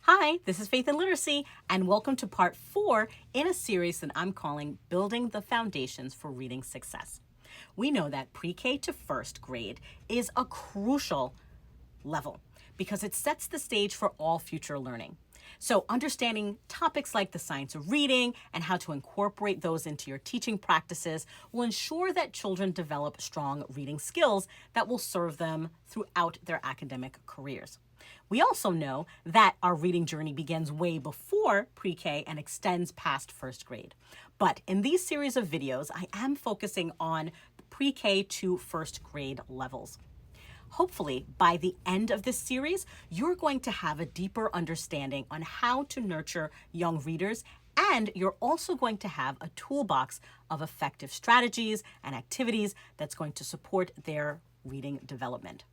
Hi, this is Faith and Literacy, and welcome to part 4 in a series that I'm calling Building the Foundations for Reading Success. We know that pre-K to first grade is a crucial level because it sets the stage for all future learning. So understanding topics like the science of reading and how to incorporate those into your teaching practices will ensure that children develop strong reading skills that will serve them throughout their academic careers. We also know that our reading journey begins way before pre-K and extends past first grade. But in these series of videos, I am focusing on pre-K to first grade levels. Hopefully, by the end of this series, you're going to have a deeper understanding on how to nurture young readers, and you're also going to have a toolbox of effective strategies and activities that's going to support their reading development.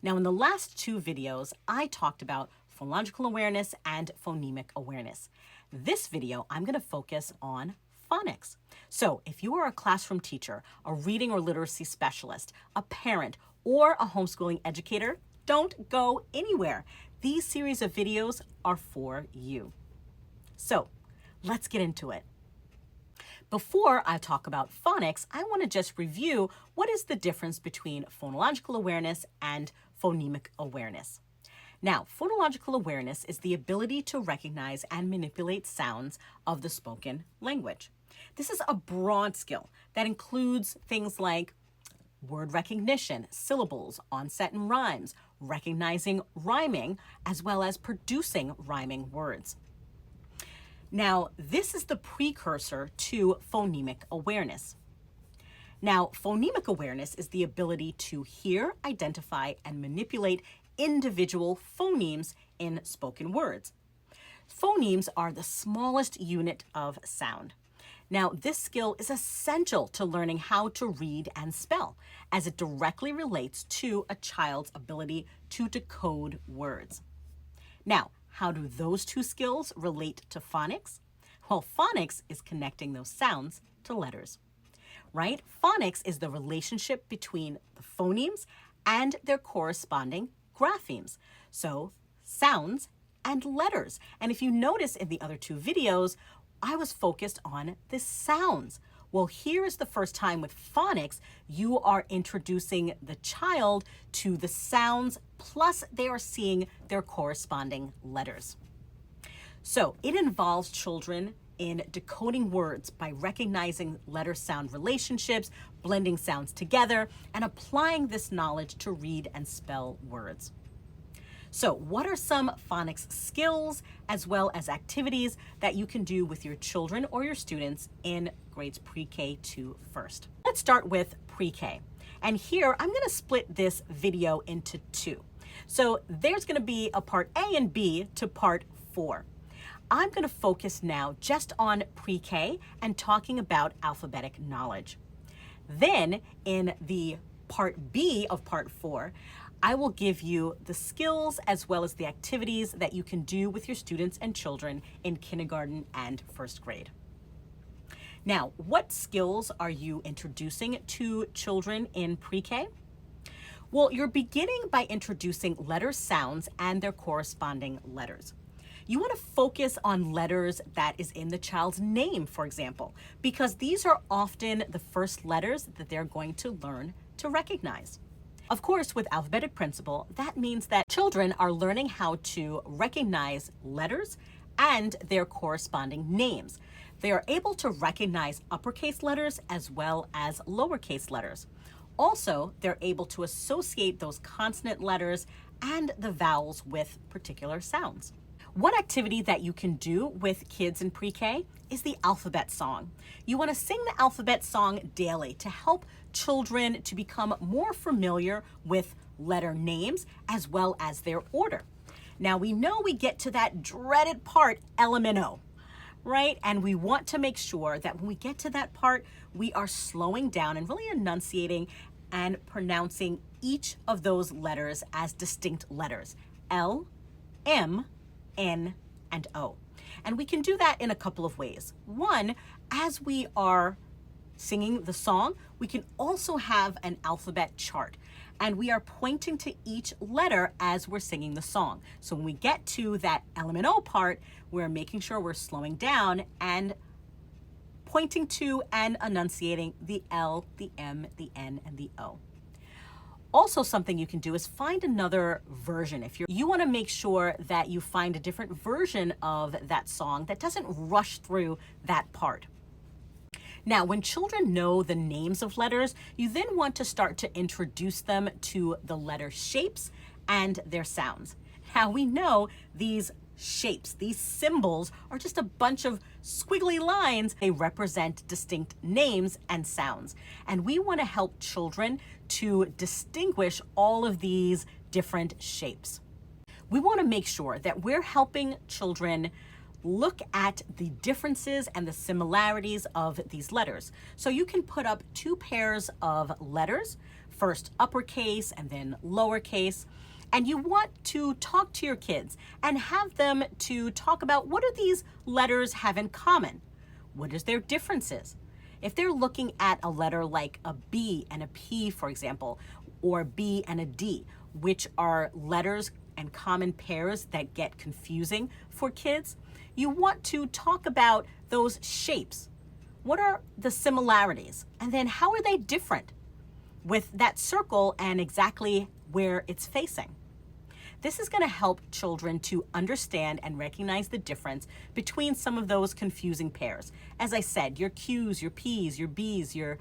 Now, in the last 2 videos, I talked about phonological awareness and phonemic awareness. This video, I'm going to focus on phonics. So if you are a classroom teacher, a reading or literacy specialist, a parent, or a homeschooling educator, don't go anywhere. These series of videos are for you. So let's get into it. Before I talk about phonics, I want to just review what is the difference between phonological awareness and phonemic awareness. Now, phonological awareness is the ability to recognize and manipulate sounds of the spoken language. This is a broad skill that includes things like word recognition, syllables, onset and rhymes, recognizing rhyming, as well as producing rhyming words. Now, this is the precursor to phonemic awareness. Now, phonemic awareness is the ability to hear, identify, and manipulate individual phonemes in spoken words. Phonemes are the smallest unit of sound. Now, this skill is essential to learning how to read and spell, as it directly relates to a child's ability to decode words. Now, how do those 2 skills relate to phonics? Well, phonics is connecting those sounds to letters, right? Phonics is the relationship between the phonemes and their corresponding graphemes. So, sounds and letters. And if you notice in the other 2 videos, I was focused on the sounds. Well, here is the first time with phonics, you are introducing the child to the sounds, plus they are seeing their corresponding letters. So it involves children in decoding words by recognizing letter-sound relationships, blending sounds together, and applying this knowledge to read and spell words. So what are some phonics skills as well as activities that you can do with your children or your students in grades pre-K to first? Let's start with pre-K. And here I'm going to split this video into 2. So there's going to be a part A and B to part 4. I'm going to focus now just on pre-K and talking about alphabetic knowledge. Then in the part B of part 4, I will give you the skills as well as the activities that you can do with your students and children in kindergarten and first grade. Now, what skills are you introducing to children in pre-K? Well, you're beginning by introducing letter sounds and their corresponding letters. You want to focus on letters that is in the child's name, for example, because these are often the first letters that they're going to learn to recognize. Of course, with alphabetic principle, that means that children are learning how to recognize letters and their corresponding names. They are able to recognize uppercase letters as well as lowercase letters. Also, they're able to associate those consonant letters and the vowels with particular sounds. One activity that you can do with kids in pre-K is the alphabet song. You want to sing the alphabet song daily to help children to become more familiar with letter names as well as their order. Now, we know we get to that dreaded part, LMNO, right? And we want to make sure that when we get to that part, we are slowing down and really enunciating and pronouncing each of those letters as distinct letters, L, M, N, and O. And we can do that in a couple of ways. One, as we are singing the song, we can also have an alphabet chart. and we are pointing to each letter as we're singing the song. So when we get to that element O part, we're making sure we're slowing down and pointing to and enunciating the L, the M, the N, and the O. Also, something you can do is find another version. If you want to make sure that you find a different version of that song that doesn't rush through that part. Now, when children know the names of letters, you then want to start to introduce them to the letter shapes and their sounds. Now, we know these shapes, these symbols, are just a bunch of squiggly lines. They represent distinct names and sounds. And we want to help children to distinguish all of these different shapes. We want to make sure that we're helping children look at the differences and the similarities of these letters. So you can put up two pairs of letters, first uppercase and then lowercase, and you want to talk to your kids and have them to talk about what do these letters have in common? What is their differences? If they're looking at a letter like a B and a P, for example, or B and a D, which are letters and common pairs that get confusing for kids, you want to talk about those shapes. What are the similarities? And then how are they different with that circle and exactly where it's facing? This is going to help children to understand and recognize the difference between some of those confusing pairs. As I said, your Q's, your P's, your B's, your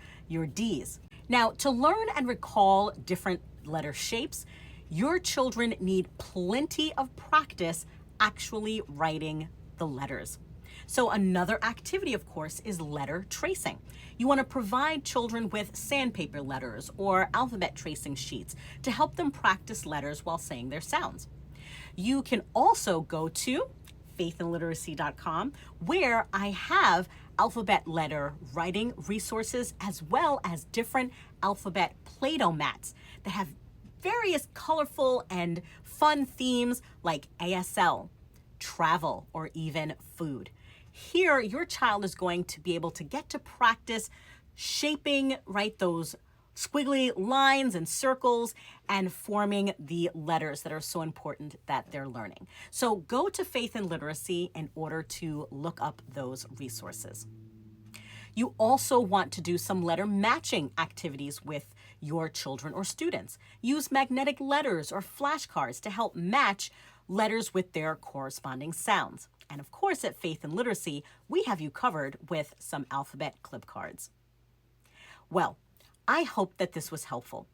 D's. Now, to learn and recall different letter shapes, your children need plenty of practice actually writing the letters. So another activity, of course, is letter tracing. You want to provide children with sandpaper letters or alphabet tracing sheets to help them practice letters while saying their sounds. You can also go to faithandliteracy.com, where I have alphabet letter writing resources as well as different alphabet Play-Doh mats that have various colorful and fun themes like ASL, travel, or even food. Here, your child is going to be able to get to practice shaping, right, those squiggly lines and circles and forming the letters that are so important that they're learning. So go to Faith and Literacy in order to look up those resources. You also want to do some letter matching activities with your children or students. Use magnetic letters or flashcards to help match letters with their corresponding sounds. And of course, at Faith and Literacy, we have you covered with some alphabet clip cards. Well, I hope that this was helpful.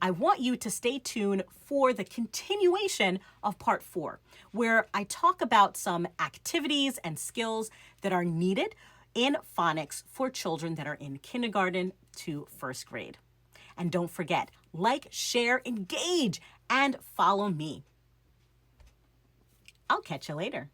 I want you to stay tuned for the continuation of part 4, where I talk about some activities and skills that are needed in phonics for children that are in kindergarten to first grade. And don't forget, like, share, engage, and follow me. I'll catch you later.